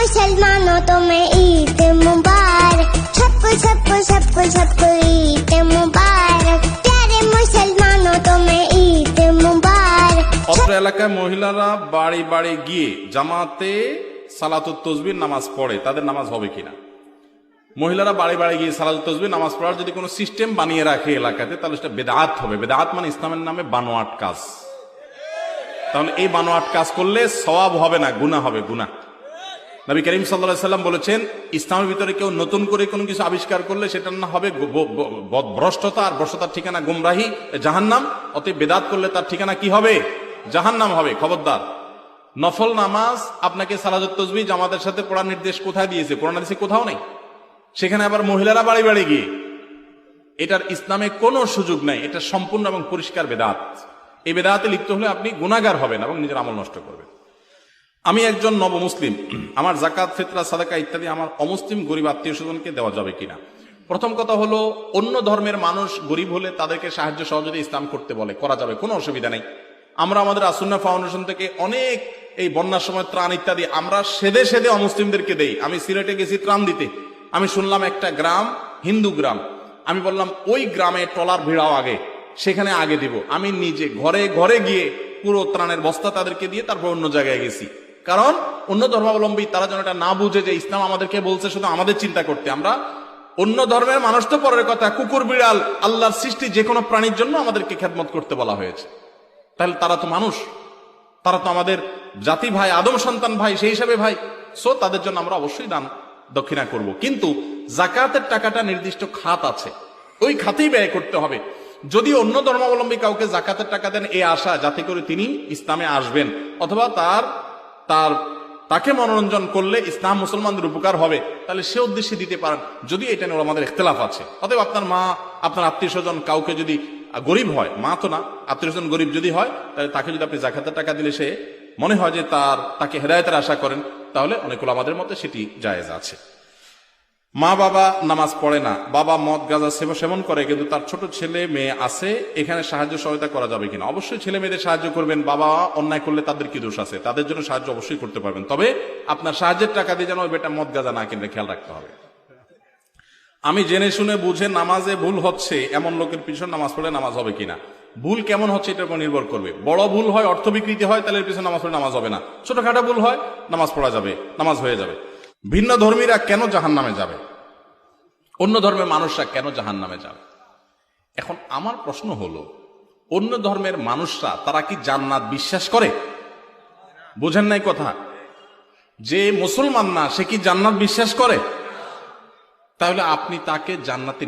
मुसलमानों तुम्हें ईद मुबारक, सबको सबको सबको सबको ईद मुबारक, प्यारे मुसलमानों तुम्हें ईद मुबारक। অত্র এলাকায় মহিলারা বাড়ি বাড়ি গিয়ে জামাতে সালাতুত তাসবিহ নামাজ পড়ে, তাদের নামাজ হবে কিনা? মহিলারা বাড়ি বাড়ি গিয়ে সালাতুত তাসবিহ নামাজ পড়ার যদি কোনো সিস্টেম বানিয়ে রাখে এলাকাতে, তাহলে সেটা বেদাত হবে। বেদাত মানে ইসলামের নামে বানোয়াট কাজ। তাহলে এই বানোয়াট কাজ করলে সওয়াব হবে না, গুনাহ হবে, গুনাহ। নবী করিম সাল্লাল্লাহু আলাইহি সাল্লাম বলেছেন, ইসলামের ভিতরে কেউ নতুন করে কোনো কিছু আবিষ্কার করলে সেটার না হবে ভ্রষ্টতা, আর ভ্রষ্টতার ঠিকানা গুমরাহি, জাহান্নাম। অতএব বেদাত করলে তার ঠিকানা কি হবে? জাহান্নাম হবে। খবরদার। নফল নামাজ আপনাকে সালাতুত তাসবিহ জামাতের সাথে পড়ার নির্দেশ কোথায় দিয়েছে? কোরআন হাদিসে কোথাও নেই। সেখানে আবার মহিলারা বাড়ি বাড়ি গিয়ে, এটার ইসলামে কোনো সুযোগ নাই। এটা সম্পূর্ণ এবং পরিষ্কার বেদাত। এই বেদাতে লিপ্ত হলে আপনি গুনাহগার হবেন এবং নিজের আমল নষ্ট করবেন। আমি একজন নব মুসলিম, আমার যাকাত, ফিতরা, সাদাকা ইত্যাদি আমার অমুসলিম গরিব আত্মীয় স্বজনকে দেওয়া যাবে কিনা? প্রথম কথা হলো, অন্য ধর্মের মানুষ গরিব হলে তাদেরকে সাহায্য সহযোগিতা ইসলাম করতে বলে, করা যাবে, কোনো অসুবিধা নেই। আমরা আমাদের আসুন্নাহ ফাউন্ডেশন থেকে অনেক এই বন্যার সময় ত্রাণ ইত্যাদি আমরা সেদে সেদে অমুসলিমদেরকে দেই। আমি সিলেটে গেছি ত্রাণ দিতে, আমি শুনলাম একটা গ্রাম হিন্দু গ্রাম, আমি বললাম ওই গ্রামে ট্রলার ভিড়াও আগে, সেখানে আগে দিব। আমি নিজে ঘরে ঘরে গিয়ে পুরো ত্রাণের বস্তা তাদেরকে দিয়ে তারপর অন্য জায়গায় গেছি। কারণ অন্য ধর্মাবলম্বী তারা যেন এটা না বুঝে যে ইসলাম আমাদেরকে বলছে শুধু আমাদের চিন্তা করতে। আমরা অন্য ধর্মের মানুষ তো পরের কথা, কুকুর বিড়াল আল্লাহর সৃষ্টি যে কোনো প্রাণীর জন্য আমাদেরকে খেদমত করতে বলা হয়েছে। তাহলে তারা তো মানুষ, তারা তো আমাদের জাতি ভাই, আদম সন্তান ভাই, সেই হিসাবে ভাই। সো তাদের জন্য আমরা অবশ্যই দান দক্ষিণা করব। কিন্তু যাকাতের টাকাটা নির্দিষ্ট খাত আছে, ওই খাতেই ব্যয় করতে হবে। যদি অন্য ধর্মাবলম্বী কাউকে যাকাতের টাকা দেন এই আশা যাতে করে তিনি ইসলামে আসবেন, অথবা তাকে মনোরঞ্জন করলে ইসলাম মুসলমানদের উপকার হবে, তাহলে সে উদ্দেশ্যে দিতে পারেন। যদি এটা নিয়ে আমাদের ইখতিলাফ আছে। অতএব আপনার মা, আপনার আত্মীয় স্বজন কাউকে যদি গরিব হয়, মা তো না, আত্মীয় স্বজন গরিব যদি হয়, তাহলে তাকে যদি আপনি যাকাতের টাকা দিলে সে মনে হয় যে তাকে হেদায়েতের আশা করেন, তাহলে অনেক উলামাদের মতে সেটি জায়েজ আছে। মা বাবা নামাজ পড়ে না, বাবা মদ গাঁজা সেবন করে, কিন্তু তার ছোট ছেলে মেয়ে আছে, এখানে সাহায্য সহায়তা করা যাবে কিনা? অবশ্যই ছেলে মেয়েদের সাহায্য করবেন। বাবা অন্যায় করলে তাদের কি দোষ আছে? তাদের জন্য সাহায্য অবশ্যই করতে পারবেন। তবে আপনার সাহায্যের টাকা দিয়ে যেন ওই বেটা মদ গাঁজা না কিনলে খেয়াল রাখতে হবে। আমি জেনে শুনে বুঝে নামাজে ভুল হচ্ছে এমন লোকের পিছনে নামাজ পড়লে নামাজ হবে কিনা? ভুল কেমন হচ্ছে এটার উপর নির্ভর করবে। বড় ভুল হয়, অর্থ বিকৃতি হয়, তাহলে এর পিছনে নামাজ পড়লে নামাজ হবে না। ছোটখাটো ভুল হয়, নামাজ পড়া যাবে, নামাজ হয়ে যাবে। ভিন্ন ধর্মীরা কেন জাহান্নামে যাবে? অন্য ধর্মের মানুষরা কেন জাহান্নামে যাবে? এখন আমার প্রশ্ন হলো, অন্য ধর্মের মানুষরা তারা কি জান্নাত বিশ্বাস করে? বোঝেন নাই কথা? যে মুসলমান না সে কি জান্নাত বিশ্বাস করে? তাহলে আপনি তাকে জান্নাতে